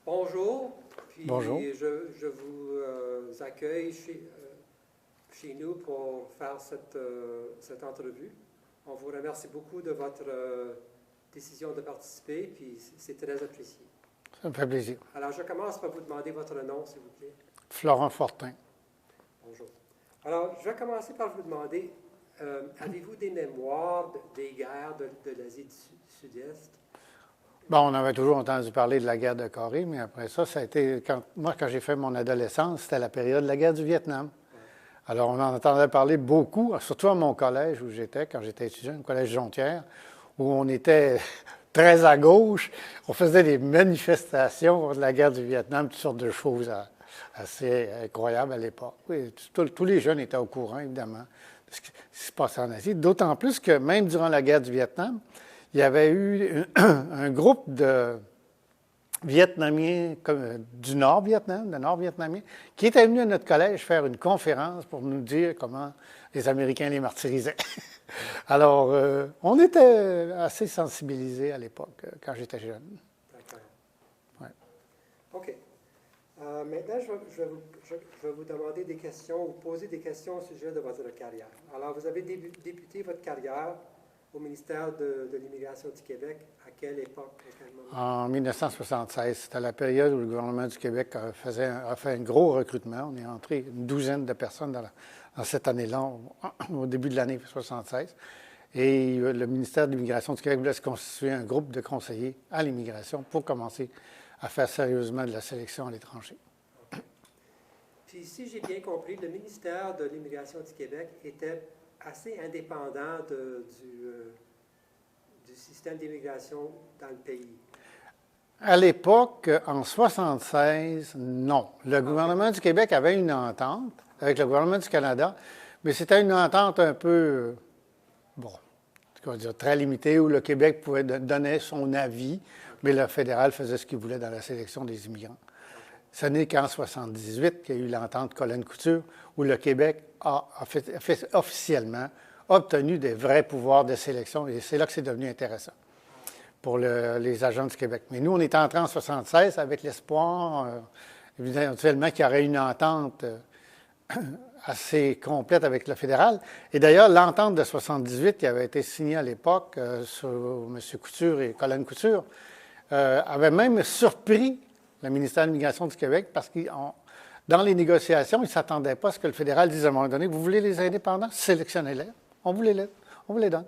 Bonjour, puis Bonjour. je vous accueille chez nous pour faire cette entrevue. On vous remercie beaucoup de votre décision de participer, puis c'est très apprécié. Ça me fait plaisir. Alors, je commence par vous demander votre nom, s'il vous plaît. Florent Fortin. Bonjour. Alors, je vais commencer par vous demander, avez-vous des mémoires des guerres de l'Asie du Sud-Est? Bon, on avait toujours entendu parler de la guerre de Corée, mais après ça, ça a été, quand j'ai fait mon adolescence, c'était la période de la guerre du Vietnam. Ouais. Alors, on en entendait parler beaucoup, surtout à mon collège où j'étais, quand j'étais étudiant, au collège Jonquière, où on était très à gauche. On faisait des manifestations contre la guerre du Vietnam, toutes sortes de choses assez incroyables à l'époque. Oui, tous les jeunes étaient au courant, évidemment, de ce qui se passait en Asie. D'autant plus que même durant la guerre du Vietnam, il y avait eu un groupe de Vietnamiens du Nord-Vietnam, de Nord-Vietnamiens, qui étaient venus à notre collège faire une conférence pour nous dire comment les Américains les martyrisaient. Alors, on était assez sensibilisés à l'époque, quand j'étais jeune. D'accord. Ouais. OK. Maintenant, je vais vous demander des questions ou poser des questions au sujet de votre carrière. Alors, vous avez débuté votre carrière au ministère de l'Immigration du Québec. À quelle époque? À quel moment? En 1976, c'était la période où le gouvernement du Québec a fait un gros recrutement. On est entré une douzaine de personnes dans cette année-là, au début de l'année 1976. Et le ministère de l'Immigration du Québec voulait se constituer un groupe de conseillers à l'immigration pour commencer à faire sérieusement de la sélection à l'étranger. Okay. Puis, si j'ai bien compris, le ministère de l'Immigration du Québec était assez indépendant du système d'immigration dans le pays. À l'époque, en 1976, non. Le gouvernement du Québec avait une entente avec le gouvernement du Canada, mais c'était une entente un peu, comment dire, très limitée, où le Québec pouvait donner son avis, mais le fédéral faisait ce qu'il voulait dans la sélection des immigrants. Ce n'est qu'en 1978 qu'il y a eu l'entente Colonne-Couture, où le Québec a officiellement obtenu des vrais pouvoirs de sélection, et c'est là que c'est devenu intéressant pour les agents du Québec. Mais nous, on est entrés en 1976 avec l'espoir, éventuellement, qu'il y aurait une entente assez complète avec le fédéral. Et d'ailleurs, l'entente de 1978 qui avait été signée à l'époque sur M. Couture et Colonne Couture avait même surpris le ministère de l'Immigration du Québec parce que dans les négociations, ils ne s'attendaient pas à ce que le fédéral dise à un moment donné, vous voulez les indépendants, sélectionnez-les, on vous les donne.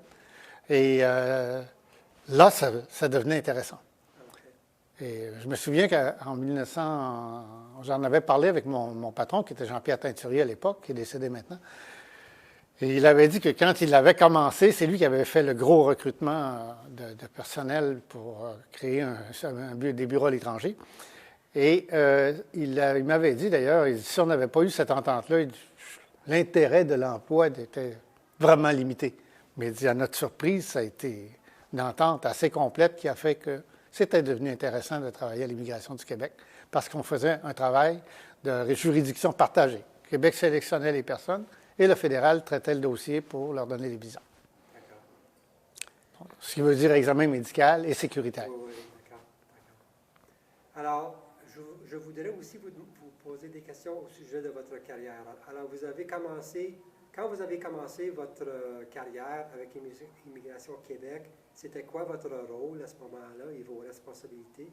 Et là, ça devenait intéressant. Et je me souviens qu'en 1900, j'en avais parlé avec mon patron, qui était Jean-Pierre Teinturier à l'époque, qui est décédé maintenant. Et il avait dit que quand il avait commencé, c'est lui qui avait fait le gros recrutement de personnel pour créer des bureaux à l'étranger. Et il m'avait dit d'ailleurs, si on n'avait pas eu cette entente-là, l'intérêt de l'emploi était vraiment limité. Mais il dit, à notre surprise, ça a été une entente assez complète qui a fait que c'était devenu intéressant de travailler à l'Immigration du Québec parce qu'on faisait un travail de juridiction partagée. Le Québec sélectionnait les personnes et le fédéral traitait le dossier pour leur donner les visas. D'accord. Ce qui veut dire examen médical et sécuritaire. Oui, oui, d'accord. Alors, je voudrais aussi vous poser des questions au sujet de votre carrière. Alors, quand vous avez commencé votre carrière avec Immigration Québec, c'était quoi votre rôle à ce moment-là et vos responsabilités?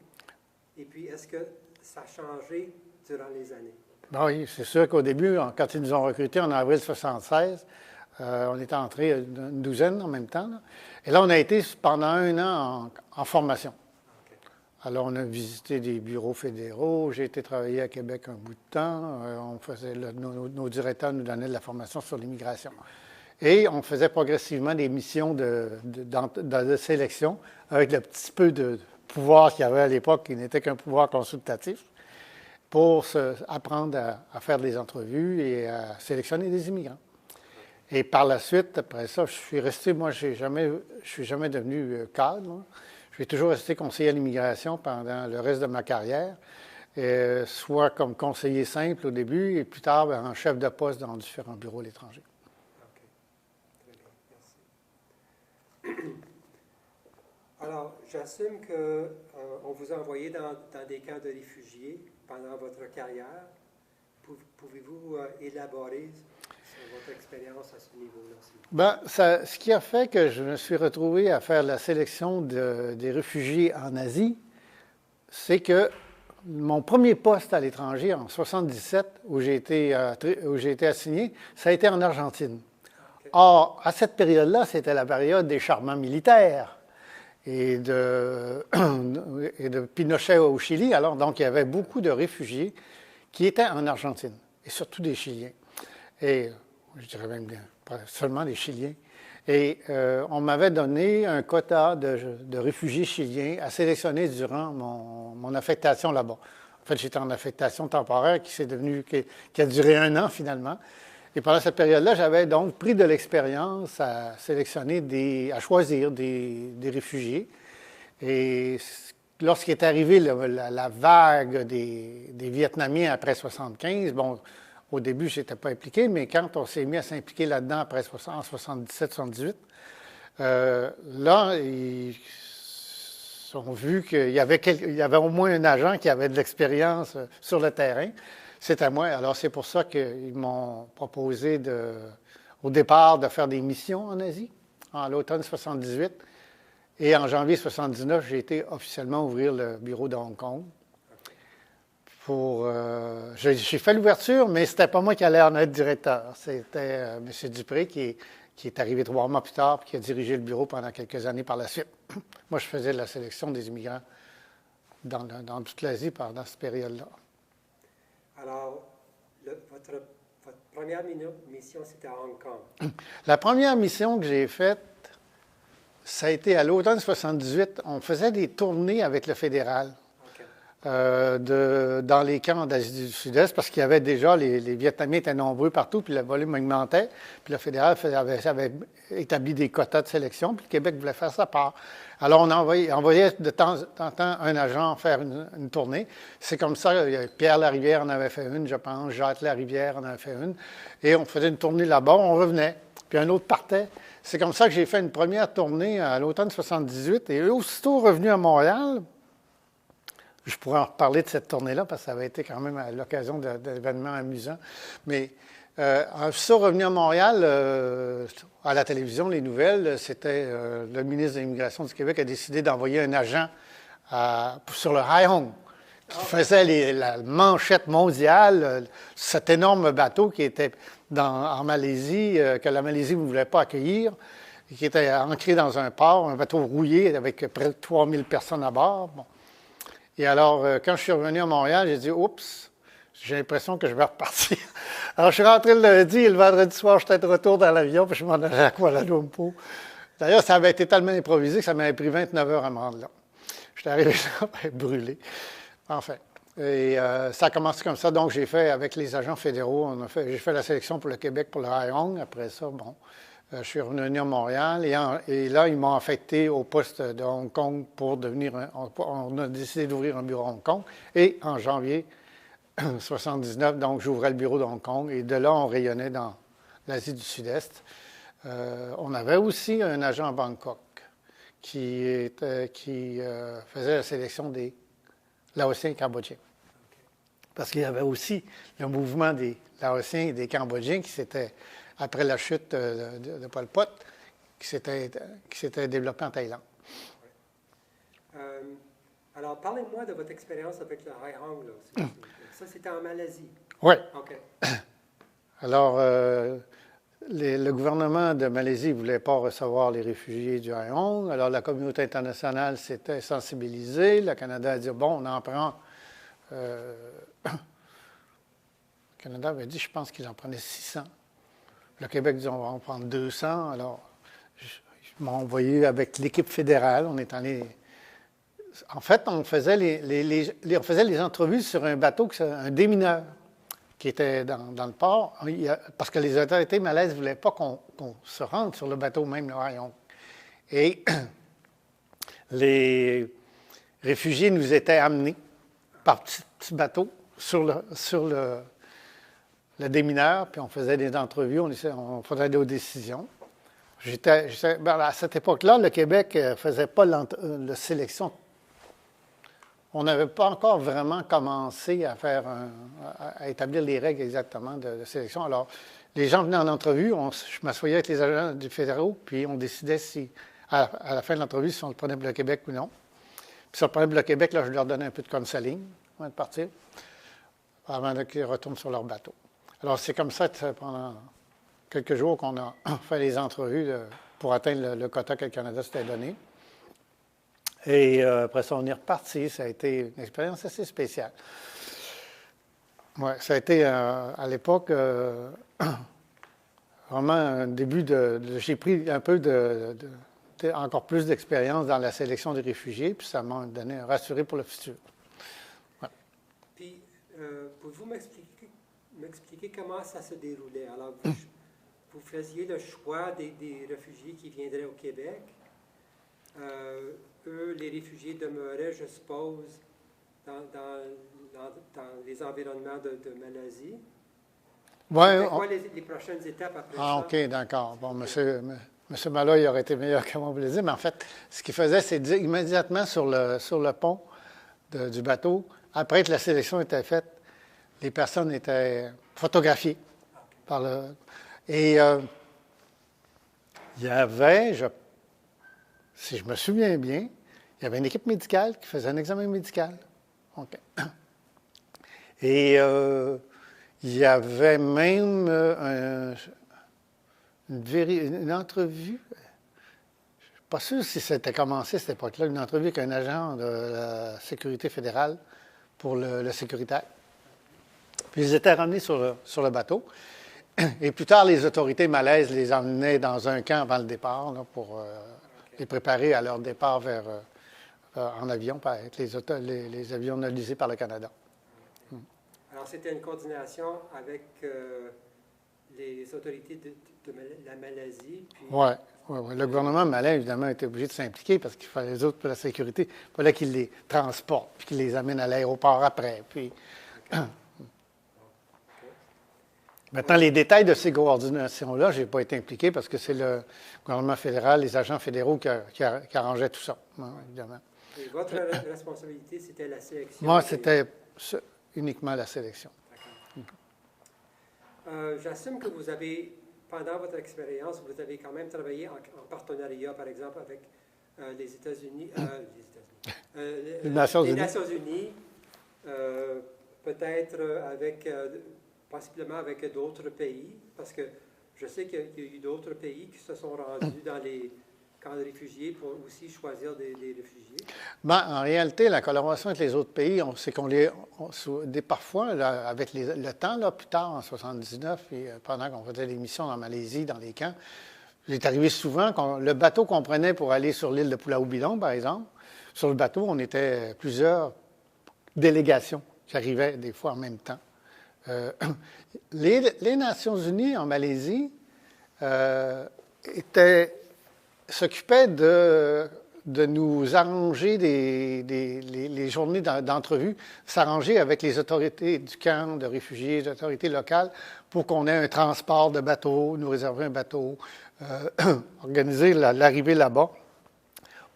Et puis, est-ce que ça a changé durant les années? Ben oui, c'est sûr qu'au début, quand ils nous ont recrutés en avril 1976, on était entrés une douzaine en même temps. Là. Et là, on a été pendant 1 an en formation. Okay. Alors, on a visité des bureaux fédéraux. J'ai été travailler à Québec un bout de temps. Nos directeurs nous donnaient de la formation sur l'immigration. Et on faisait progressivement des missions de sélection avec le petit peu de pouvoir qu'il y avait à l'époque, qui n'était qu'un pouvoir consultatif, pour apprendre à faire des entrevues et à sélectionner des immigrants. Et par la suite, après ça, je suis resté, moi, je suis jamais devenu cadre. Moi. Je suis toujours resté conseiller à l'immigration pendant le reste de ma carrière, soit comme conseiller simple au début et plus tard en chef de poste dans différents bureaux à l'étranger. OK. Très bien. Merci. Alors, j'assume qu'on vous a envoyé dans des camps de réfugiés pendant votre carrière. Pouvez-vous élaborer sur votre expérience à ce niveau-là? Ben, ce qui a fait que je me suis retrouvé à faire la sélection des réfugiés en Asie, c'est que mon premier poste à l'étranger, en 1977, où j'ai été assigné, ça a été en Argentine. Okay. Or, à cette période-là, c'était la période des charmants militaires et de Pinochet au Chili. Alors, donc, il y avait beaucoup de réfugiés qui étaient en Argentine, et surtout des Chiliens. Et je dirais même pas seulement des Chiliens. Et on m'avait donné un quota de réfugiés chiliens à sélectionner durant mon affectation là-bas. En fait, j'étais en affectation temporaire qui a duré 1 an finalement. Et pendant cette période-là, j'avais donc pris de l'expérience à sélectionner à choisir des réfugiés. Et lorsqu'il est arrivé la vague des Vietnamiens après 1975, bon, au début, je n'étais pas impliqué, mais quand on s'est mis à s'impliquer là-dedans après en 77-78, là, ils ont vu qu'il y avait au moins un agent qui avait de l'expérience sur le terrain. C'était moi. Alors, c'est pour ça qu'ils m'ont proposé au départ de faire des missions en Asie, en l'automne 78. Et en janvier 79, j'ai été officiellement ouvrir le bureau de Hong Kong. J'ai fait l'ouverture, mais ce n'était pas moi qui allais en être directeur. C'était M. Dupré qui est arrivé 3 mois plus tard et qui a dirigé le bureau pendant quelques années par la suite. Moi, je faisais la sélection des immigrants dans toute l'Asie pendant cette période-là. Alors, votre première mission, c'était à Hong Kong. La première mission que j'ai faite, ça a été à l'automne 78. On faisait des tournées avec le fédéral. Dans les camps d'Asie du Sud-Est, parce qu'il y avait déjà, les Vietnamiens étaient nombreux partout, puis le volume augmentait, puis le fédéral avait établi des quotas de sélection, puis le Québec voulait faire sa part. Alors, on envoyait de temps en temps un agent faire une tournée. C'est comme ça, Pierre Larivière en avait fait une, je pense, Jacques Larivière en avait fait une, et on faisait une tournée là-bas, on revenait, puis un autre partait. C'est comme ça que j'ai fait une première tournée à l'automne 78, et aussitôt revenu à Montréal. Je pourrais en reparler de cette tournée-là, parce que ça avait été quand même à l'occasion d'événements amusants. Mais en revenu à Montréal, à la télévision, les nouvelles, c'était le ministre de l'Immigration du Québec a décidé d'envoyer un agent sur le Hai Hong, qui faisait la manchette mondiale, cet énorme bateau qui était en Malaisie, que la Malaisie ne voulait pas accueillir, et qui était ancré dans un port, un bateau rouillé avec près de 3000 personnes à bord. Bon. Et alors, quand je suis revenu à Montréal, j'ai dit « Oups, j'ai l'impression que je vais repartir. » Alors, je suis rentré le lundi et le vendredi soir, j'étais de retour dans l'avion, puis je m'en allais à Kuala Lumpur. D'ailleurs, ça avait été tellement improvisé que ça m'avait pris 29 heures à me rendre là. J'étais arrivé là, brûlé. Enfin, et ça a commencé comme ça. Donc, j'ai fait, avec les agents fédéraux, j'ai fait la sélection pour le Québec, pour le Hai Hong. Après ça, bon, je suis revenu à Montréal et là, ils m'ont affecté au poste de Hong Kong pour devenir... On a décidé d'ouvrir un bureau à Hong Kong. Et en janvier 1979, donc, j'ouvrais le bureau de Hong Kong. Et de là, on rayonnait dans l'Asie du Sud-Est. On avait aussi un agent à Bangkok qui faisait la sélection des Laotiens et Cambodgiens. Parce qu'il y avait aussi le mouvement des Laotiens et des Cambodgiens qui s'était... après la chute de Pol Pot, qui s'était développé en Thaïlande. Alors, parlez-moi de votre expérience avec le Hai Hong. Là. Ça, c'était en Malaisie. Oui. OK. Alors, le gouvernement de Malaisie ne voulait pas recevoir les réfugiés du Hai Hong. Alors, la communauté internationale s'était sensibilisée. Le Canada a dit, bon, on en prend... le Canada avait dit, je pense qu'il en prenait 600. Le Québec dit, on va en prendre 200. Alors, ils m'ont envoyé avec l'équipe fédérale. On est allé... En fait, on faisait les entrevues sur un bateau, un démineur, qui était dans le port, parce que les autorités malaises ne voulaient pas qu'on se rende sur le bateau, même le Hai Hong. Et les réfugiés nous étaient amenés par petits bateaux sur le démineur, puis on faisait des entrevues, on faisait des décisions. À cette époque-là, le Québec ne faisait pas la sélection. On n'avait pas encore vraiment commencé à établir les règles exactement de sélection. Alors, les gens venaient en entrevue, je m'assoyais avec les agents du fédéraux, puis on décidait si, à la fin de l'entrevue, si on le prenait pour le Québec ou non. Puis si on le prenait pour le Québec, là, je leur donnais un peu de counseling avant de partir, avant qu'ils retournent sur leur bateau. Alors, c'est comme ça pendant quelques jours qu'on a fait les entrevues pour atteindre le quota que le Canada s'était donné. Et après ça, on est reparti. Ça a été une expérience assez spéciale. Ouais, ça a été, à l'époque, vraiment un début j'ai pris un peu encore plus d'expérience dans la sélection des réfugiés, puis ça m'a donné rassuré pour le futur. Ouais. Puis, pouvez-vous m'expliquer comment ça se déroulait? Alors, vous faisiez le choix des réfugiés qui viendraient au Québec. Eux, les réfugiés demeuraient, je suppose, dans les environnements de Malaisie. Ouais, quoi les prochaines étapes après ça? Ah, OK, d'accord. Bon, M. Malloy aurait été meilleur que moi, vous le dire, mais en fait, ce qu'il faisait, c'est immédiatement sur le pont du bateau, après que la sélection était faite, les personnes étaient photographiées. Et il y avait, si je me souviens bien, il y avait une équipe médicale qui faisait un examen médical. OK. Et il y avait même une entrevue. Je ne suis pas sûr si c'était commencé à cette époque-là, une entrevue avec un agent de la Sécurité fédérale pour le sécuritaire. Puis ils étaient ramenés sur le bateau. Et plus tard, les autorités malaises les emmenaient dans un camp avant le départ là, pour les préparer à leur départ en avion, avec les avions nolisés par le Canada. Alors, c'était une coordination avec les autorités de la Malaisie. Oui. Le gouvernement malais, évidemment, était obligé de s'impliquer parce qu'il fallait les autres pour la sécurité. Il fallait qu'ils les transportent, puis qu'ils les amènent à l'aéroport après. Puis... Okay. Maintenant, les détails de ces coordinations-là, je n'ai pas été impliqué parce que c'est le gouvernement fédéral, les agents fédéraux qui arrangeaient tout ça, évidemment. Et votre responsabilité, c'était la sélection? Moi, c'était uniquement la sélection. J'assume que vous avez, pendant votre expérience, vous avez quand même travaillé en partenariat, par exemple, avec les États-Unis, les Nations Unies, peut-être avec... possiblement avec d'autres pays, parce que je sais qu'il y a eu d'autres pays qui se sont rendus dans les camps de réfugiés pour aussi choisir des réfugiés. Ben, en réalité, la collaboration avec les autres pays, c'est qu'on parfois, là, avec le temps, là, plus tard, en 1979, et pendant qu'on faisait des missions en Malaisie, dans les camps, il est arrivé souvent le bateau qu'on prenait pour aller sur l'île de Pulau-Ubidong, par exemple, sur le bateau, on était plusieurs délégations qui arrivaient des fois en même temps. Les Nations unies en Malaisie s'occupaient de nous arranger les journées d'entrevue, s'arranger avec les autorités du camp de réfugiés, les autorités locales, pour qu'on ait un transport de bateau, nous réserver un bateau, organiser l'arrivée là-bas,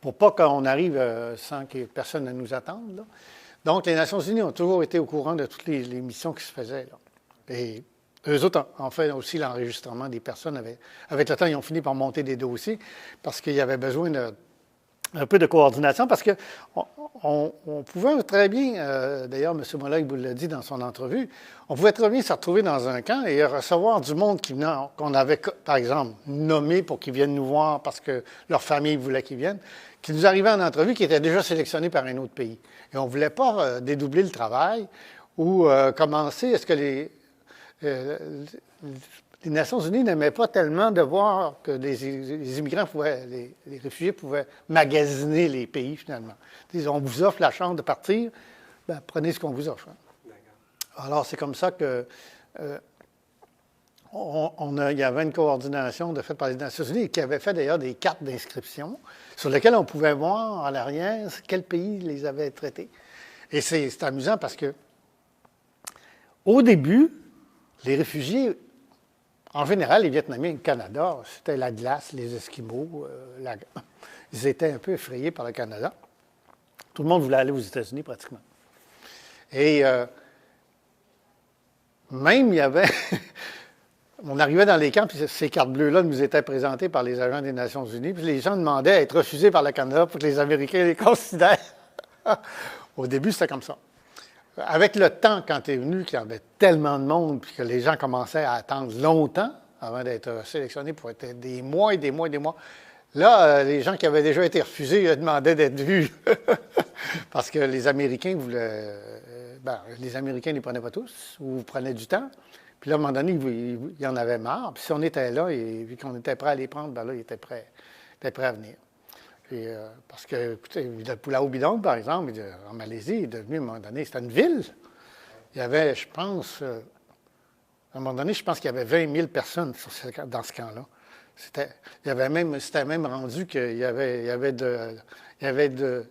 pour pas qu'on arrive sans que personne ne nous attende, là. Donc, les Nations unies ont toujours été au courant de toutes les missions qui se faisaient, là. Et eux autres ont fait aussi l'enregistrement des personnes. Avec le temps, ils ont fini par monter des dossiers parce qu'il y avait besoin un peu de coordination, parce qu'on pouvait très bien, d'ailleurs, M. Molloy vous l'a dit dans son entrevue, on pouvait très bien se retrouver dans un camp et recevoir du monde qu'on avait, par exemple, nommé pour qu'ils viennent nous voir parce que leur famille voulait qu'ils viennent, qui nous arrivait en entrevue, qui était déjà sélectionné par un autre pays. Et on ne voulait pas dédoubler le travail ou commencer. Est-ce que les Nations unies n'aimaient pas tellement de voir que les immigrants les réfugiés pouvaient magasiner les pays, finalement. Ils disent, on vous offre la chance de partir, bien, prenez ce qu'on vous offre. Alors, c'est comme ça que il y avait une coordination faite par les Nations unies qui avait fait d'ailleurs des cartes d'inscription sur lesquelles on pouvait voir à l'arrière quel pays les avait traités. Et c'est amusant parce que, au début, les réfugiés, En général, les Vietnamiens au Canada, c'était la glace, les Esquimaux. Ils étaient un peu effrayés par le Canada. Tout le monde voulait aller aux États-Unis pratiquement. Et même, il y avait... On arrivait dans les camps, puis ces cartes bleues-là nous étaient présentées par les agents des Nations unies, puis les gens demandaient à être refusés par le Canada pour que les Américains les considèrent. Au début, c'était comme ça. Avec le temps, quand tu es venu, qu'il y avait tellement de monde, puis que les gens commençaient à attendre longtemps avant d'être sélectionnés pour être des mois et des mois et des mois, là, les gens qui avaient déjà été refusés ils demandaient d'être vus. Parce que les Américains voulaient... les Américains ne les prenaient pas tous, ou prenaient du temps. Puis là, à un moment donné, il y en avait marre. Puis si on était là, et vu qu'on était prêt à les prendre, bien là, ils étaient prêts à venir. Et, parce que, écoutez, le Pulau Bidong, par exemple, en Malaisie, est devenu, à un moment donné, c'était une ville. Il y avait, je pense, à un moment donné, je pense qu'il y avait 20 000 personnes dans ce camp-là. C'était même rendu qu'il y avait de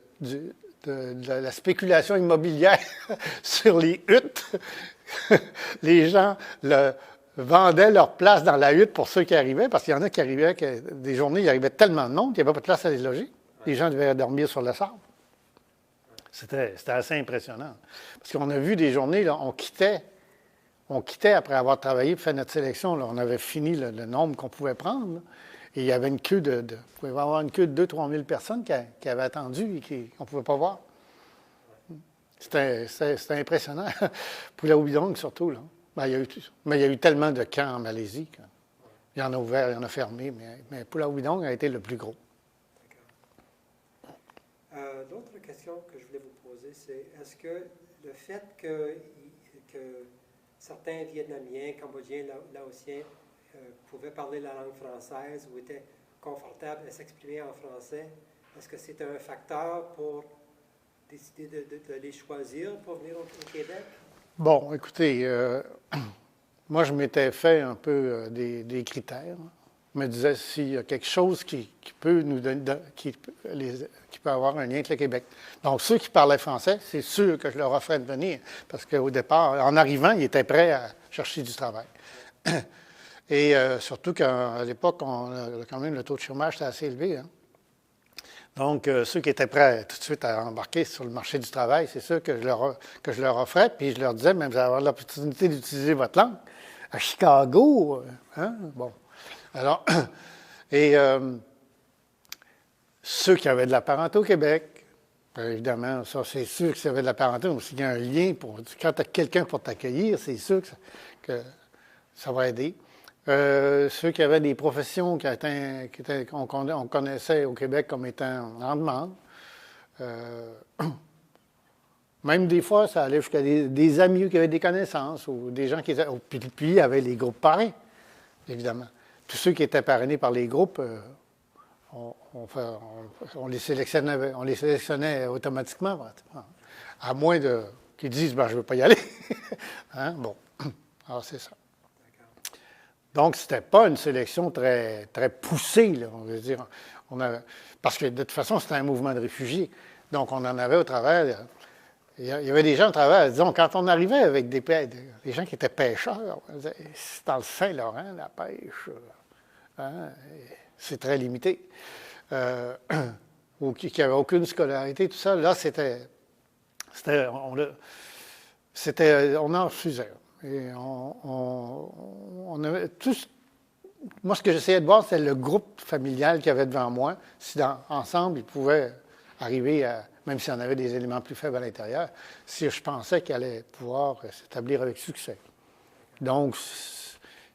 la spéculation immobilière sur les huttes. Les gens vendaient leur place dans la hutte pour ceux qui arrivaient, parce qu'il y en a qui arrivaient, des journées, il arrivait tellement de monde qu'il n'y avait pas de place à les loger. Les gens devaient dormir sur le sable. C'était assez impressionnant. Parce qu'on a vu des journées, là, on quittait après avoir travaillé pour faire notre sélection. Là, on avait fini le nombre qu'on pouvait prendre. Là, et il y avait une queue il pouvait y avoir une queue de 2 000 à 3 000 personnes qui avaient attendu et qu'on ne pouvait pas voir. C'était impressionnant. Pulau Bidong, surtout. Là. Mais il y a eu tellement de camps en Malaisie. Il y en a ouvert, il y en a fermé, mais Pulau Bidong a été le plus gros. L'autre question que je voulais vous poser, c'est est-ce que le fait que certains Vietnamiens, Cambodgiens, Laotiens pouvaient parler la langue française ou étaient confortables à s'exprimer en français, est-ce que c'était un facteur pour décider de les choisir pour venir au Québec? Bon, écoutez, moi, je m'étais fait un peu des critères. Je me disais s'il y a quelque chose qui peut nous donner, qui peut avoir un lien avec le Québec. Donc, ceux qui parlaient français, c'est sûr que je leur offrais de venir, parce qu'au départ, en arrivant, ils étaient prêts à chercher du travail. Et surtout qu'à l'époque, quand même, le taux de chômage était assez élevé. Hein? Donc, ceux qui étaient prêts tout de suite à embarquer sur le marché du travail, c'est sûr que je leur offrais, puis je leur disais, même vous allez avoir l'opportunité d'utiliser votre langue. À Chicago, hein? Bon. Alors, et ceux qui avaient de la parenté au Québec, bien évidemment, ça, c'est sûr que s'il y avait de la parenté, s'il y a un lien, quand tu as quelqu'un pour t'accueillir, c'est sûr que ça va aider. Ceux qui avaient des professions qu'on connaissait au Québec comme étant en demande. Même des fois, ça allait jusqu'à des amis qui avaient des connaissances ou des gens qui étaient... Puis il y avait les groupes parrains, évidemment. Tous ceux qui étaient parrainés par les groupes, on les sélectionnait automatiquement, à moins qu'ils disent ben, « je ne veux pas y aller ». Hein? Bon, alors c'est ça. Donc, ce n'était pas une sélection très, très poussée, là, on veut dire. Parce que de toute façon, c'était un mouvement de réfugiés. Donc, on en avait au travers. Il y avait des gens au travers. Disons, quand on arrivait avec des gens qui étaient pêcheurs, c'est dans le Saint-Laurent, la pêche, hein, c'est très limité. Ou qui n'avaient aucune scolarité, tout ça, là, on en refusait. Et on avait tous. Moi, ce que j'essayais de voir, c'est le groupe familial qu'il y avait devant moi. Si ensemble, ils pouvaient arriver à, même si on avait des éléments plus faibles à l'intérieur, si je pensais qu'ils allaient pouvoir s'établir avec succès. Donc,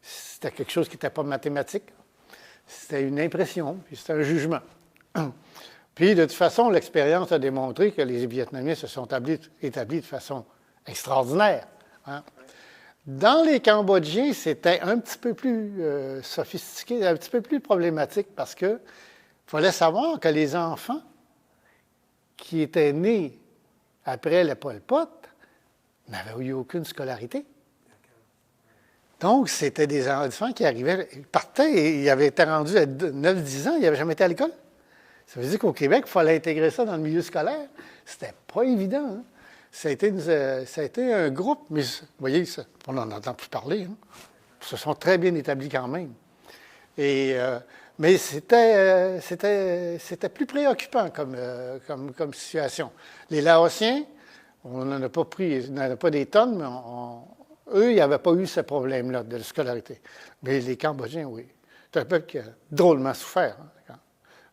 c'était quelque chose qui n'était pas mathématique. C'était une impression, puis c'était un jugement. Puis, de toute façon, l'expérience a démontré que les Vietnamiens se sont établis de façon extraordinaire. Hein? Dans les Cambodgiens, c'était un petit peu plus sophistiqué, un petit peu plus problématique parce qu'il fallait savoir que les enfants qui étaient nés après le Pol Pot n'avaient eu aucune scolarité. Donc, c'était des enfants qui arrivaient, ils partaient et ils avaient été rendus à 9-10 ans, ils n'avaient jamais été à l'école. Ça veut dire qu'au Québec, il fallait intégrer ça dans le milieu scolaire. C'était pas évident, hein? Ça a été un groupe, mais vous voyez, on n'en entend plus parler. Hein? se sont très bien établis quand même. Mais c'était plus préoccupant comme situation. Les Laotiens, on n'en a pas pris, on n'en a pas des tonnes, mais eux, ils n'avaient pas eu ce problème-là de scolarité. Mais les Cambodgiens, oui. C'est un peuple qui a drôlement souffert. Hein,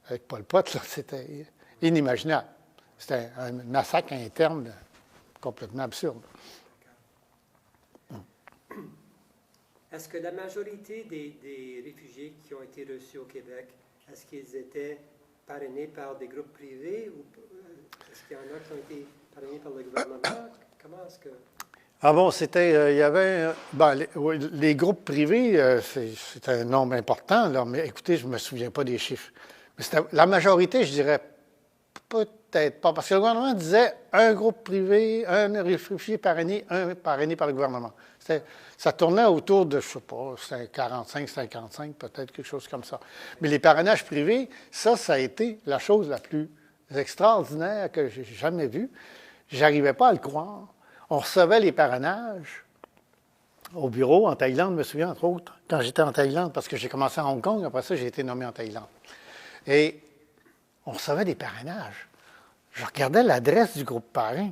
avec Pol Pot, c'était inimaginable. C'était un massacre interne complètement absurde. Est-ce que la majorité des réfugiés qui ont été reçus au Québec, est-ce qu'ils étaient parrainés par des groupes privés ou est-ce qu'il y en a qui ont été parrainés par le gouvernement? Comment est-ce que... Ah bon, c'était, il y avait, les groupes privés, c'est un nombre important, là, mais écoutez, je ne me souviens pas des chiffres. Mais la majorité, je dirais, peut-être pas, parce que le gouvernement disait un groupe privé, un réfugié parrainé, un parrainé par le gouvernement. Ça tournait autour de, je ne sais pas, 45, 55, peut-être quelque chose comme ça. Mais les parrainages privés, ça a été la chose la plus extraordinaire que j'ai jamais vue. J'arrivais pas à le croire. On recevait les parrainages au bureau en Thaïlande, je me souviens, entre autres, quand j'étais en Thaïlande, parce que j'ai commencé à Hong Kong, après ça, j'ai été nommé en Thaïlande. Et on recevait des parrainages. Je regardais l'adresse du groupe parrain.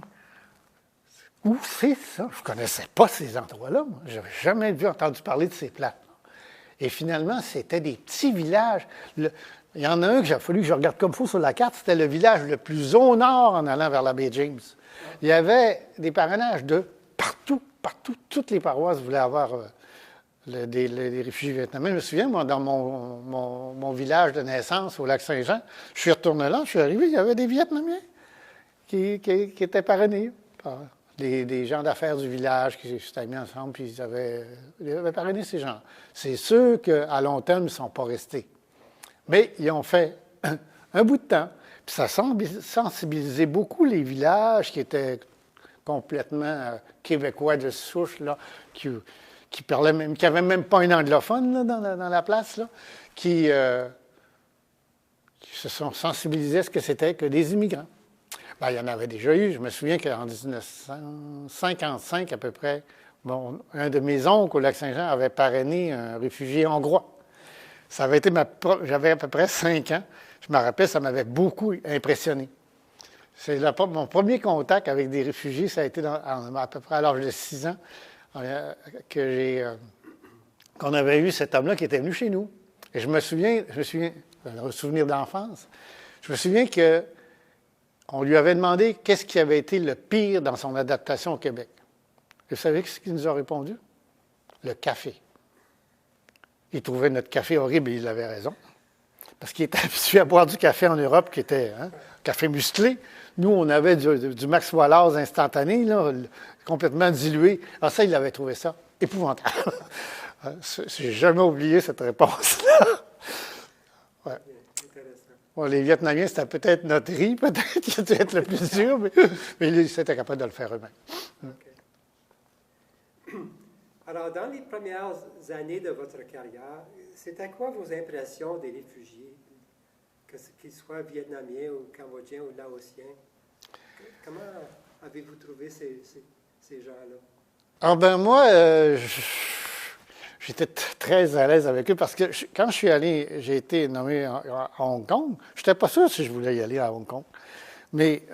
Où c'est ça? Je ne connaissais pas ces endroits-là. Je n'avais jamais entendu parler de ces places. Et finalement, c'était des petits villages. Il y en a un que j'ai fallu que je regarde comme il faut sur la carte. C'était le village le plus au nord en allant vers la baie James. Il y avait des parrainages de partout. Toutes les paroisses voulaient avoir des réfugiés vietnamiens. Je me souviens, moi, dans mon village de naissance au lac Saint-Jean, je suis retourné là, je suis arrivé, il y avait des Vietnamiens qui étaient parrainés par des gens d'affaires du village qui s'étaient mis ensemble, puis ils avaient parrainé ces gens. C'est ceux qu'à long terme, ils ne sont pas restés. Mais ils ont fait un bout de temps. Puis ça sensibilisait beaucoup les villages qui étaient complètement québécois de souche, là, qui parlaient même, qui n'avaient même pas un anglophone là, dans la place, là, qui se sont sensibilisés à ce que c'était que des immigrants. Bien, il y en avait déjà eu. Je me souviens qu'en 1955, à peu près, un de mes oncles au Lac-Saint-Jean avait parrainé un réfugié hongrois. Ça avait été j'avais à peu près 5 ans. Je me rappelle, ça m'avait beaucoup impressionné. C'est mon premier contact avec des réfugiés, ça a été à peu près à l'âge de 6 ans, qu'on avait eu cet homme-là qui était venu chez nous. Et je me souviens, un souvenir d'enfance, je me souviens qu'on lui avait demandé qu'est-ce qui avait été le pire dans son adaptation au Québec. Et vous savez ce qu'il nous a répondu? Le café. Il trouvait notre café horrible et il avait raison. Parce qu'il était habitué à boire du café en Europe, qui était café musclé. Nous, on avait du Max Wallace instantané, là, complètement dilué. Alors ça, il avait trouvé ça épouvantable. J'ai jamais oublié cette réponse-là. Ouais. Bon, les Vietnamiens, c'était peut-être notre riz, peut-être, qui était être le plus dur, mais ils étaient capables de le faire eux-mêmes. Okay. Alors, dans les premières années de votre carrière, c'était quoi vos impressions des réfugiés, qu'ils soient vietnamiens ou cambodgiens ou laotiens? Comment avez-vous trouvé ces gens-là? Ah ben moi, j'étais très à l'aise avec eux parce que quand je suis allé, j'ai été nommé à Hong Kong. Je n'étais pas sûr si je voulais y aller à Hong Kong. Mais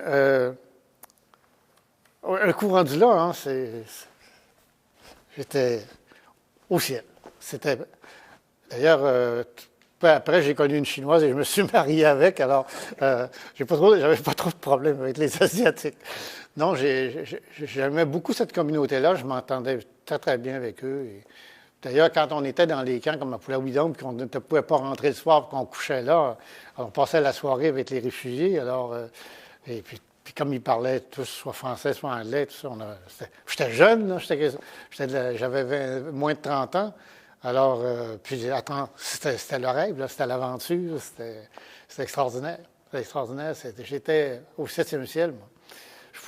un coup rendu là, j'étais au ciel. D'ailleurs, peu après, j'ai connu une Chinoise et je me suis marié avec. Alors, j'avais pas trop de problèmes avec les Asiatiques. Non, j'aimais beaucoup cette communauté-là. Je m'entendais très, très bien avec eux. D'ailleurs, quand on était dans les camps comme à Pulau-Widong, qu'on ne pouvait pas rentrer le soir, qu'on couchait là, on passait la soirée avec les réfugiés. Alors, et puis comme ils parlaient tous soit français, soit anglais, tout ça, j'étais jeune, là, j'avais moins de 30 ans. Alors, c'était le rêve, c'était l'aventure, c'était extraordinaire. C'était extraordinaire. J'étais au 7e ciel, moi.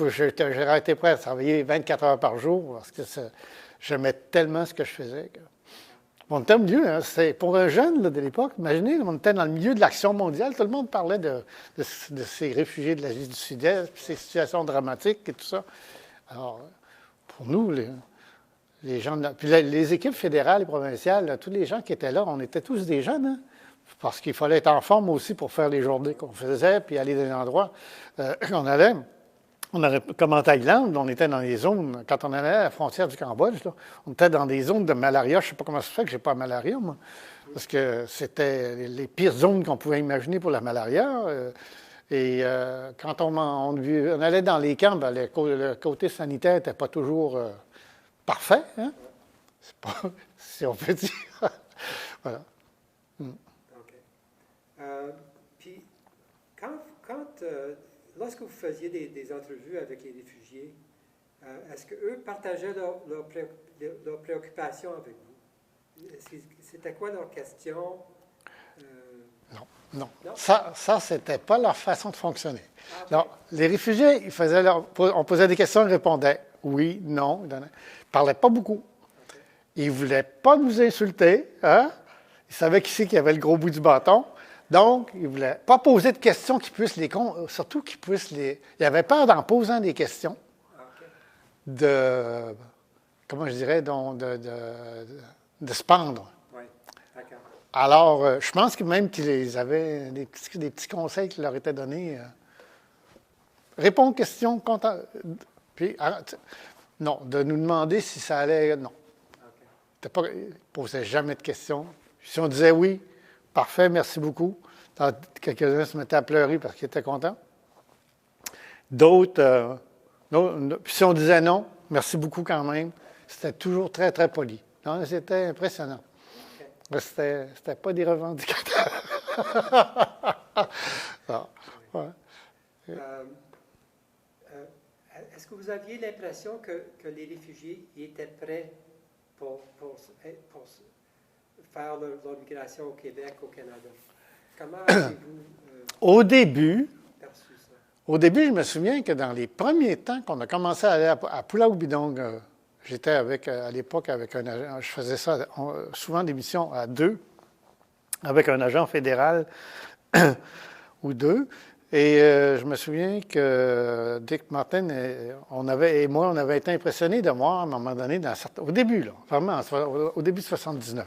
J'aurais été prêt à travailler 24 heures par jour parce que j'aimais tellement ce que je faisais. On était au milieu, pour un jeune là, de l'époque, imaginez, on était dans le milieu de l'action mondiale, tout le monde parlait de ces réfugiés de l'Asie du Sud-Est, ces situations dramatiques et tout ça. Alors, pour nous, les gens, puis les équipes fédérales et provinciales, là, tous les gens qui étaient là, on était tous des jeunes, hein, parce qu'il fallait être en forme aussi pour faire les journées qu'on faisait, puis aller dans des endroits qu'on allait. Comme en Thaïlande, on était dans les zones, quand on allait à la frontière du Cambodge, là, on était dans des zones de malaria. Je ne sais pas comment ça se fait que je n'ai pas malaria, moi, parce que c'était les pires zones qu'on pouvait imaginer pour la malaria. Quand on allait dans les camps, ben, le côté sanitaire n'était pas toujours parfait, hein? C'est pas, si on peut dire. Voilà. OK. Puis, lorsque vous faisiez des entrevues avec les réfugiés, est-ce qu'eux partageaient leurs préoccupations avec vous? C'était quoi leur question? Non. Non? Ça c'était pas leur façon de fonctionner. Ah, okay. Alors, les réfugiés, on posait des questions, ils répondaient oui, non. Ils ne parlaient pas beaucoup. Okay. Ils ne voulaient pas nous insulter. Hein? Ils savaient qui c'est qui avait le gros bout du bâton. Donc, ils ne voulaient pas poser de questions qui puissent surtout qui puissent les... Ils avaient peur d'en posant des questions Okay. comment je dirais, de se pendre. Oui, d'accord. Alors, je pense que même qu'ils avaient des petits conseils qui leur étaient donnés. Répondre aux questions, puis, non, de nous demander si ça allait, non. Okay. Ils ne posaient jamais de questions. Si on disait oui, parfait, merci beaucoup. Quelques-uns se mettaient à pleurer parce qu'ils étaient contents. D'autres, puis si on disait non, merci beaucoup quand même, c'était toujours très, très poli. Non, c'était impressionnant. Okay. C'était pas des revendicateurs. Non. Ouais. Est-ce que vous aviez l'impression que les réfugiés étaient prêts pour faire leur migration au Québec, au Canada? Comment avez-vous Au début, perçu ça? Au début, je me souviens que dans les premiers temps qu'on a commencé à aller à Pulau-Bidong, j'étais à l'époque avec un agent, je faisais ça souvent des missions à deux, avec un agent fédéral ou deux. Et je me souviens que Dick Martin et moi, on avait été impressionnés de voir à un moment donné, au début, là, vraiment, au début de 79.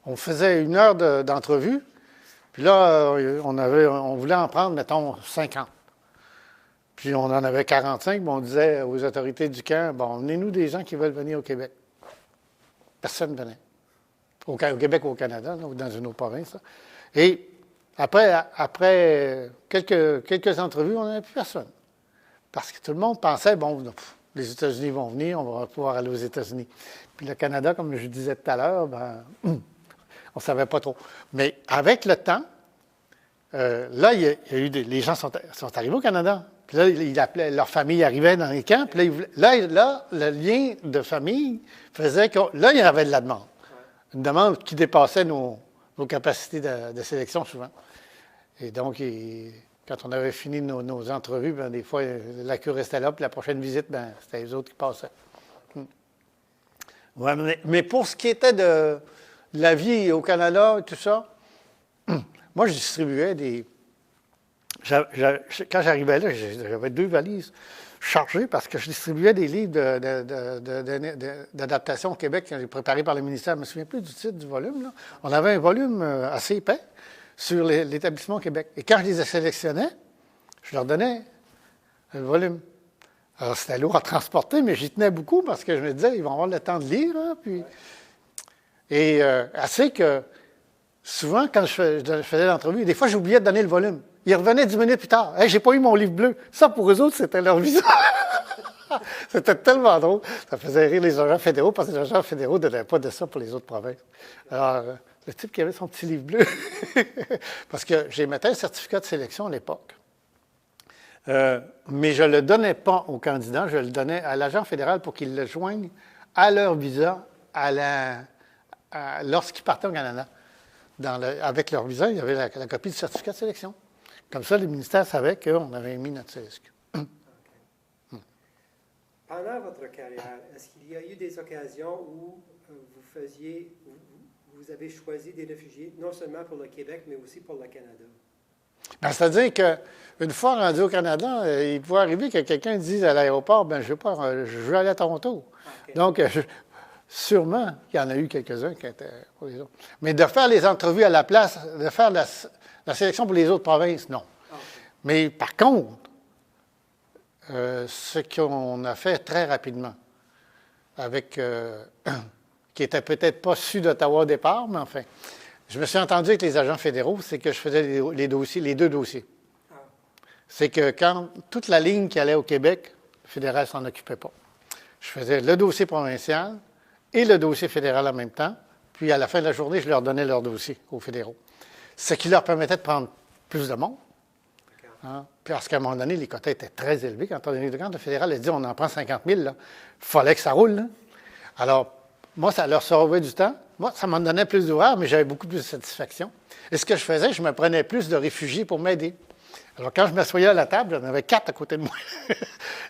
On faisait 1 heure d'entrevue, puis là, on voulait en prendre, mettons, 50. Puis on en avait 45, mais on disait aux autorités du camp, bon, emmenez-nous des gens qui veulent venir au Québec. Personne ne venait. Au Québec ou au Canada, là, ou dans une autre province. Là. Et après quelques entrevues, on n'avait plus personne. Parce que tout le monde pensait, bon, les États-Unis vont venir, on va pouvoir aller aux États-Unis. Puis le Canada, comme je disais tout à l'heure, ben, on ne savait pas trop. Mais avec le temps, là, les gens sont arrivés au Canada. Puis là, leur famille arrivait dans les camps. Puis là, le lien de famille faisait que là, il y avait de la demande. Une demande qui dépassait nos capacités de sélection souvent. Et donc, quand on avait fini nos entrevues, ben, des fois, la queue restait là. Puis la prochaine visite, ben, c'était les autres qui passaient. Ouais, mais pour ce qui était de la vie au Canada et tout ça, moi, je distribuais quand j'arrivais là, j'avais 2 valises chargées parce que je distribuais des livres d'adaptation au Québec préparés par le ministère. Je ne me souviens plus du titre du volume. Là. On avait un volume assez épais sur l'établissement au Québec. Et quand je les sélectionnais, je leur donnais le volume. Alors, c'était lourd à transporter, mais j'y tenais beaucoup parce que je me disais, ils vont avoir le temps de lire. Hein, puis... Et assez que... Souvent, quand je faisais l'entrevue, des fois, j'oubliais de donner le volume. Ils revenaient 10 minutes plus tard. Hey, j'ai pas eu mon livre bleu. Ça, pour eux autres, c'était leur visage. C'était tellement drôle. Ça faisait rire les agents fédéraux parce que les agents fédéraux ne donnaient pas de ça pour les autres provinces. Alors, le type qui avait son petit livre bleu, parce que j'émettais un certificat de sélection à l'époque. Mais je ne le donnais pas aux candidats, je le donnais à l'agent fédéral pour qu'il le joigne à leur visa lorsqu'ils partaient au Canada. Avec leur visa, il y avait la copie du certificat de sélection. Comme ça, le ministère savait qu'on avait émis notre CSQ. Okay. Pendant votre carrière, est-ce qu'il y a eu des occasions où vous avez choisi des réfugiés, non seulement pour le Québec, mais aussi pour le Canada? Ben, c'est-à-dire qu'une fois rendu au Canada, il pouvait arriver que quelqu'un dise à l'aéroport, ben je veux aller à Toronto. Okay. Donc, Sûrement, il y en a eu quelques-uns qui étaient pour les autres. Mais de faire les entrevues à la place, de faire la sélection pour les autres provinces, non. Ah, OK. Mais par contre, ce qu'on a fait très rapidement, avec qui n'était peut-être pas su d'Ottawa au départ, mais enfin, je me suis entendu avec les agents fédéraux, c'est que je faisais les dossiers, les deux dossiers. Ah, C'est que quand toute la ligne qui allait au Québec, le fédéral ne s'en occupait pas. Je faisais le dossier provincial et le dossier fédéral en même temps, puis à la fin de la journée, je leur donnais leur dossier aux fédéraux. Ce qui leur permettait de prendre plus de monde. d'accord. Hein? Puis parce qu'à un moment donné, les quotas étaient très élevés. Quand le fédéral a dit on en prend 50 000, il fallait que ça roule. Là. Alors, moi, ça leur sauvait du temps. Moi, ça m'en donnait plus d'horaires, mais j'avais beaucoup plus de satisfaction. Et ce que je faisais, je me prenais plus de réfugiés pour m'aider. Alors, quand je m'assoyais à la table, j'en avais 4 à côté de moi. Il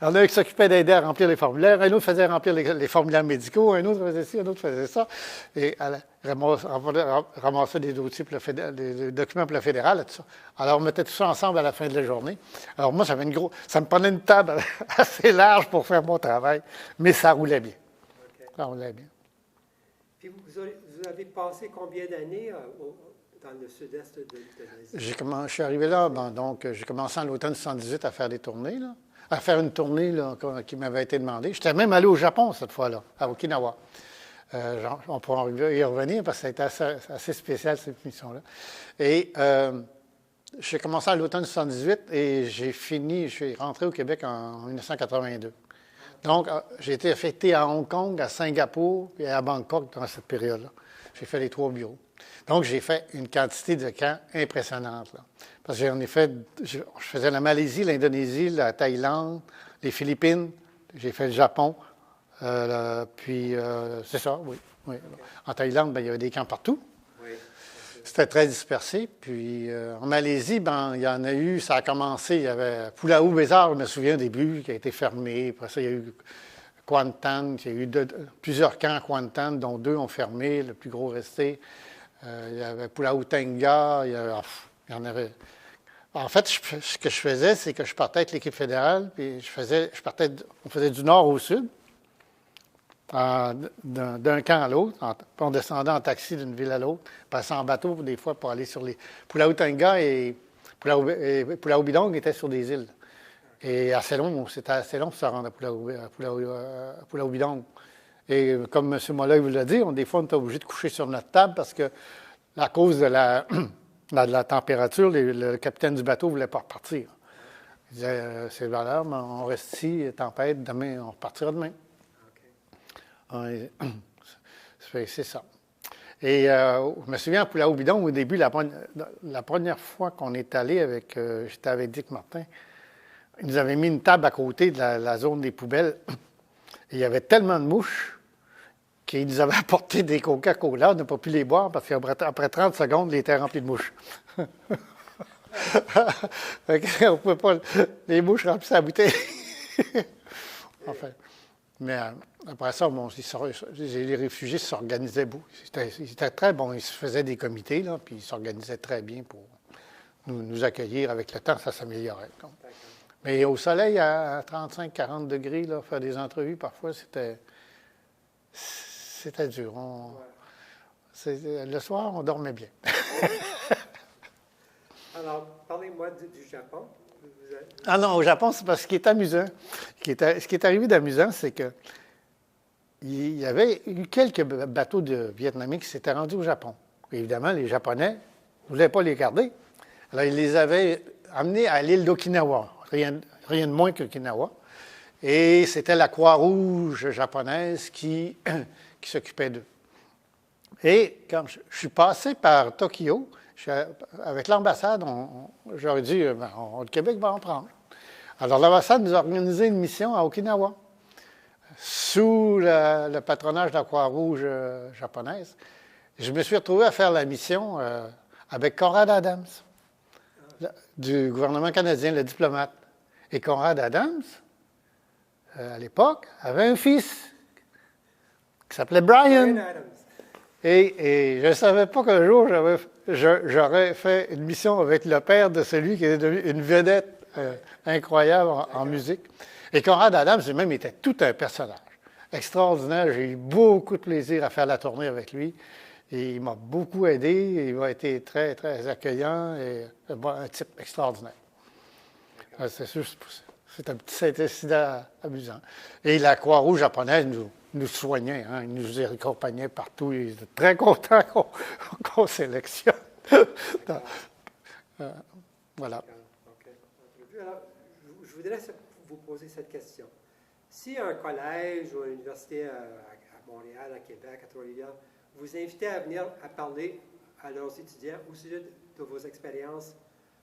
y en a un qui s'occupait d'aider à remplir les formulaires, un autre faisait remplir les formulaires médicaux, un autre faisait ci, un autre faisait ça. Et ramassait des dossiers pour des documents pour le fédéral, tout ça. Alors, on mettait tout ça ensemble à la fin de la journée. Alors, moi, ça me prenait une table assez large pour faire mon travail, mais ça roulait bien. OK. Ça roulait bien. Puis vous avez passé combien d'années dans le sud-est de l'Asie? Je suis arrivé là, donc j'ai commencé en l'automne 78 à faire des tournées, là, à faire une tournée là, qui m'avait été demandée. J'étais même allé au Japon cette fois-là, à Okinawa. On pourra y revenir parce que ça a été assez spécial cette mission-là. Et j'ai commencé à l'automne 78 et je suis rentré au Québec en 1982. Donc, j'ai été affecté à Hong Kong, à Singapour et à Bangkok dans cette période-là. J'ai fait les 3 bureaux. Donc, j'ai fait une quantité de camps impressionnante. Là. Parce que je faisais la Malaisie, l'Indonésie, la Thaïlande, les Philippines, j'ai fait le Japon, puis c'est ça, oui. En Thaïlande, il y avait des camps partout. Oui. C'était très dispersé. Puis en Malaisie, il y en a eu, ça a commencé, il y avait Pulau Besar, je me souviens au début, qui a été fermé. Après ça, il y a eu Kuantan, il y a eu plusieurs camps à Kuantan, dont 2 ont fermé, le plus gros resté. Il y avait Pulau Tenga, il y en avait. En fait, ce que je faisais, c'est que je partais avec l'équipe fédérale, puis on faisait du nord au sud, d'un camp à l'autre, on descendait en taxi d'une ville à l'autre, passant en bateau des fois pour aller sur les... Pulau Tenga et Pulau Bidong étaient sur des îles. Et c'était assez long pour se rendre à Pulau Bidong. Et comme M. Molloy vous l'a dit, des fois, on était obligé de coucher sur notre table parce que, à cause de la température, le capitaine du bateau ne voulait pas repartir. Il disait, c'est valable, on reste ici, tempête, demain, on repartira demain. C'est ça. Et je me souviens à Pulau Bidong, au début, la première fois qu'on est allé j'étais avec Dick Martin, ils nous avaient mis une table à côté de la zone des poubelles. Et il y avait tellement de mouches qu'ils nous avaient apporté des Coca-Cola. On n'a pas pu les boire parce qu'après 30 secondes, ils étaient remplis de mouches. On pouvait pas... Les mouches remplissaient la bouteille. Enfin, mais après ça, les réfugiés s'organisaient beaucoup. Ils étaient très bons. Ils se faisaient des comités, là, puis ils s'organisaient très bien pour nous accueillir. Avec le temps, ça s'améliorait. Mais au soleil, à 35-40 degrés, là, faire des entrevues, parfois, c'était dur. Le soir, on dormait bien. Alors, parlez-moi du Japon. Ah non, au Japon, c'est parce qu'il est amusant. Ce qui est arrivé d'amusant, c'est que il y avait eu quelques bateaux de Vietnamiens qui s'étaient rendus au Japon. Évidemment, les Japonais ne voulaient pas les garder. Alors, ils les avaient amenés à l'île d'Okinawa. Rien de moins qu'Okinawa. Et c'était la Croix-Rouge japonaise qui s'occupait d'eux. Et quand je suis passé par Tokyo, avec l'ambassade, j'aurais dit, le Québec va en prendre. Alors l'ambassade nous a organisé une mission à Okinawa, sous le patronage de la Croix-Rouge japonaise. Je me suis retrouvé à faire la mission avec Conrad Adams, du gouvernement canadien, le diplomate. Et Conrad Adams, à l'époque, avait un fils qui s'appelait Brian. Et je ne savais pas qu'un jour, j'aurais fait une mission avec le père de celui qui est devenu une vedette incroyable en musique. Et Conrad Adams, lui-même, était tout un personnage. extraordinaire. J'ai eu beaucoup de plaisir à faire la tournée avec lui. Et il m'a beaucoup aidé. Il a été très, très accueillant et un type extraordinaire. C'est juste c'est un petit incident amusant. Et la Croix-Rouge japonaise nous soignait, hein, il nous accompagnait partout. Il était très content qu'on sélectionne. Voilà. Alors, je voudrais vous poser cette question. Si un collège ou une université à Montréal, à Québec, à Trois-Rivières, vous invitait à venir à parler à leurs étudiants au sujet de vos expériences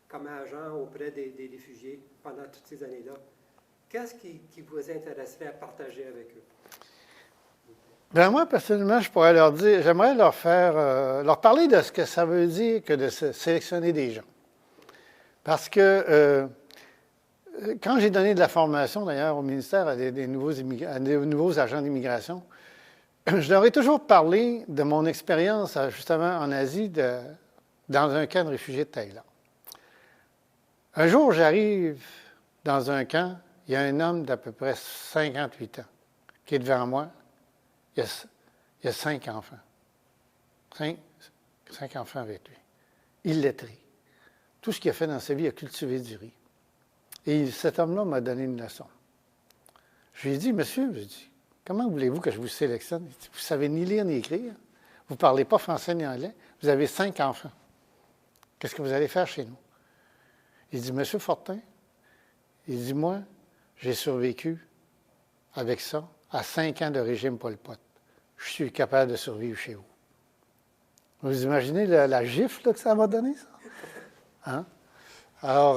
comme agent auprès des réfugiés pendant toutes ces années-là, qu'est-ce qui vous intéresserait à partager avec eux? Bien, moi, personnellement, je pourrais leur dire, j'aimerais leur parler de ce que ça veut dire que de sélectionner des gens. Parce que quand j'ai donné de la formation, d'ailleurs, au ministère à des nouveaux agents d'immigration, je leur ai toujours parlé de mon expérience, justement, en Asie, dans un camp de réfugiés de Thaïlande. Un jour, j'arrive dans un camp, il y a un homme d'à peu près 58 ans qui est devant moi. Il y a 5 enfants. 5 enfants avec lui. Illettré. Tout ce qu'il a fait dans sa vie, il a cultivé du riz. Et cet homme-là m'a donné une leçon. Je lui ai dit, monsieur, comment voulez-vous que je vous sélectionne? Vous ne savez ni lire ni écrire. Vous ne parlez pas français ni anglais. Vous avez 5 enfants. Qu'est-ce que vous allez faire chez nous? Il dit, monsieur Fortin, il dit, moi, j'ai survécu avec ça à 5 ans de régime Pol Pot. Je suis capable de survivre chez vous. Vous imaginez la gifle là, que ça m'a donné, ça? Hein? Alors,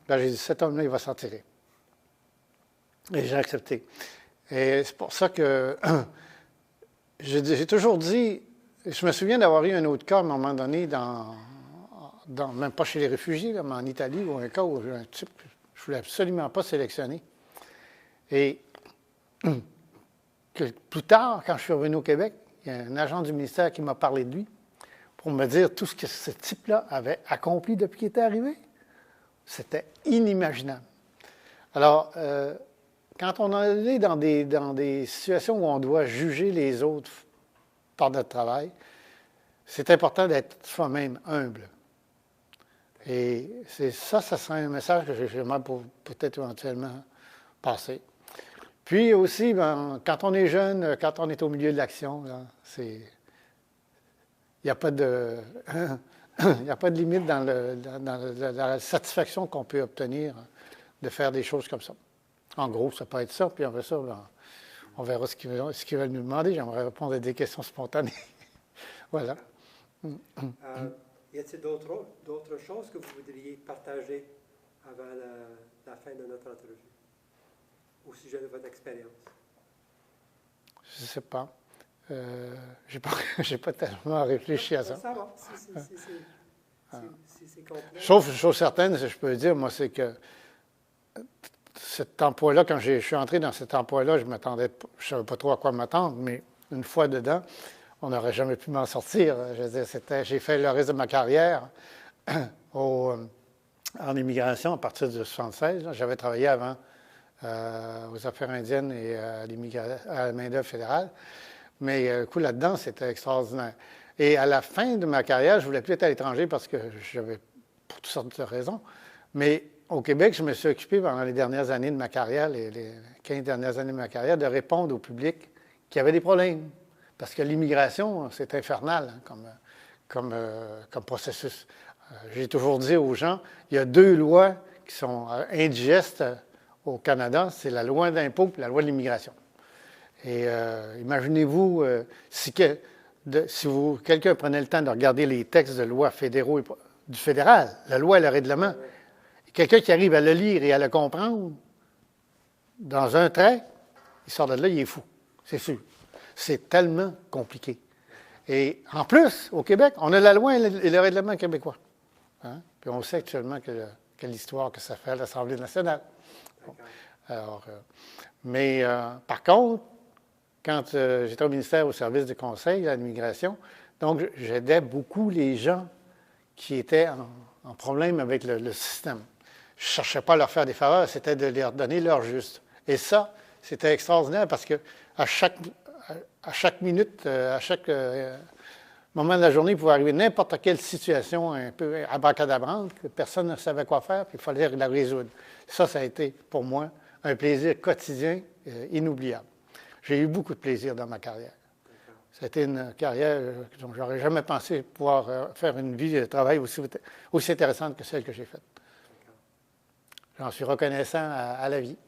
j'ai dit, cet homme-là, il va s'en tirer. Et j'ai accepté. Et c'est pour ça que j'ai toujours dit, je me souviens d'avoir eu un autre cas à un moment donné, même pas chez les réfugiés, là, mais en Italie, où un cas où un type, je ne voulais absolument pas sélectionner. Et que plus tard, quand je suis revenu au Québec, il y a un agent du ministère qui m'a parlé de lui pour me dire tout ce que ce type-là avait accompli depuis qu'il était arrivé. C'était inimaginable. Alors, quand on est dans des situations où on doit juger les autres par notre travail, c'est important d'être soi-même humble. Et ça serait un message que j'aimerais peut-être éventuellement passer. Puis aussi, quand on est jeune, quand on est au milieu de l'action, il n'y a pas de limite dans la satisfaction qu'on peut obtenir de faire des choses comme ça. En gros, ça peut être ça, puis après ça, on verra ce qu'ils veulent nous demander. J'aimerais répondre à des questions spontanées. Voilà. Y a-t-il d'autres choses que vous voudriez partager avant la fin de notre entrevue au sujet de votre expérience? Je ne sais pas. J'ai pas tellement réfléchi à ça. Ça va, c'est complet. Sauf chose certaine, je peux dire, moi, c'est que cet emploi-là, quand je suis entré dans cet emploi-là, je ne savais pas trop à quoi m'attendre, mais une fois dedans, on n'aurait jamais pu m'en sortir. Je veux dire, j'ai fait le reste de ma carrière en immigration à partir de 1976. J'avais travaillé avant aux Affaires indiennes et à la main-d'œuvre fédérale. Mais le coup là-dedans, c'était extraordinaire. Et à la fin de ma carrière, je ne voulais plus être à l'étranger parce que j'avais pour toutes sortes de raisons. Mais au Québec, je me suis occupé pendant les dernières années de ma carrière, les 15 dernières années de ma carrière, de répondre au public qui avait des problèmes. Parce que l'immigration, c'est infernal comme processus. J'ai toujours dit aux gens, il y a 2 lois qui sont indigestes au Canada, c'est la loi d'impôt et la loi de l'immigration. Et imaginez-vous, si quelqu'un prenait le temps de regarder les textes de loi fédéraux du fédéral, la loi et le règlement, et quelqu'un qui arrive à le lire et à le comprendre, dans un trait, il sort de là, il est fou, c'est sûr. C'est tellement compliqué. Et en plus, au Québec, on a la loi et le règlement québécois. Hein? Puis on sait actuellement quelle histoire que ça fait à l'Assemblée nationale. Bon. Alors, par contre, quand j'étais au ministère au service du conseil à l'immigration, donc j'aidais beaucoup les gens qui étaient en problème avec le système. Je ne cherchais pas à leur faire des faveurs, c'était de leur donner leur juste. Et ça, c'était extraordinaire parce que à chaque minute, à chaque moment de la journée, il pouvait arriver n'importe quelle situation un peu abracadabrante, que personne ne savait quoi faire, puis il fallait la résoudre. Ça a été pour moi un plaisir quotidien inoubliable. J'ai eu beaucoup de plaisir dans ma carrière. C'était une carrière dont je n'aurais jamais pensé pouvoir faire une vie de travail aussi intéressante que celle que j'ai faite. J'en suis reconnaissant à la vie.